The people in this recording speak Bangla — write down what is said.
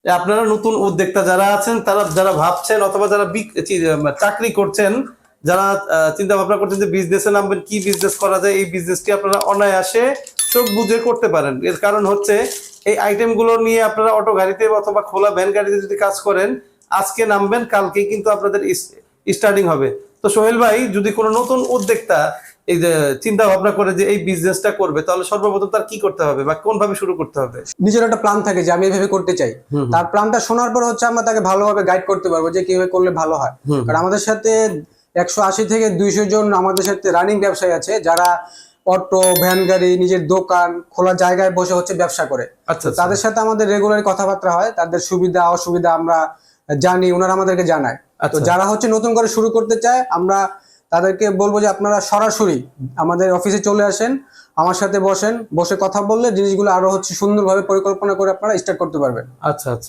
আপনারা নতুন উদ্যোক্তা যারা আছেন, তারা যারা ভাবছেন অথবা যারা চাকরি করছেন, যারা চিন্তা ভাবনা করছেন যে বিজনেসে নামবেন, কি বিজনেস করা যায়, এই বিজনেসটি আপনারা অনায়াসে চোখ বুঝে করতে পারেন। এর কারণ হচ্ছে এই আইটেমগুলো নিয়ে আপনারা অটো গাড়িতে অথবা খোলা ভ্যান গাড়িতে যদি কাজ করেন, আজকে নামবেন, কালকেই কিন্তু আপনাদের স্টার্টিং হবে। তো সোহেল ভাই, যদি কোনো নতুন উদ্যোক্তা এই যে চিন্তা ভাবনা করে যে এই বিজনেসটা করবে, তাহলে সর্বপ্রথম তার কি করতে হবে বা কোন ভাবে শুরু করতে হবে? নিজের একটা প্ল্যান থাকে যে আমি এইভাবে করতে চাই, তার প্ল্যানটা শোনার পর হচ্ছে আমরা তাকে ভালোভাবে গাইড করতে পারবো যে কিভাবে করলে ভালো হয়। কারণ আমাদের সাথে 180 থেকে 200 জন আমাদের সাথে রানিং ব্যবসায়ী আছে, যারা অটো ভ্যান গাড়ি নিজের দোকান খোলা জায়গায় বসে হচ্ছে ব্যবসা করে। তাদের সাথে আমাদের রেগুলার কথাবার্তা হয়, তাদের সুবিধা অসুবিধা আমরা জানি, ওনারা আমাদেরকে জানায়। তো যারা হচ্ছে নতুন করে শুরু করতে চায়, আমরা তাদেরকে বলবো যে আপনারা সরাসরি আমাদের অফিসে চলে আসেন, আমার সাথে বসেন, বসে কথা বললে জিনিসগুলো আরো হচ্ছে সুন্দরভাবে পরিকল্পনা করে আপনারা স্টার্ট করতে পারবেন। আচ্ছা আচ্ছা।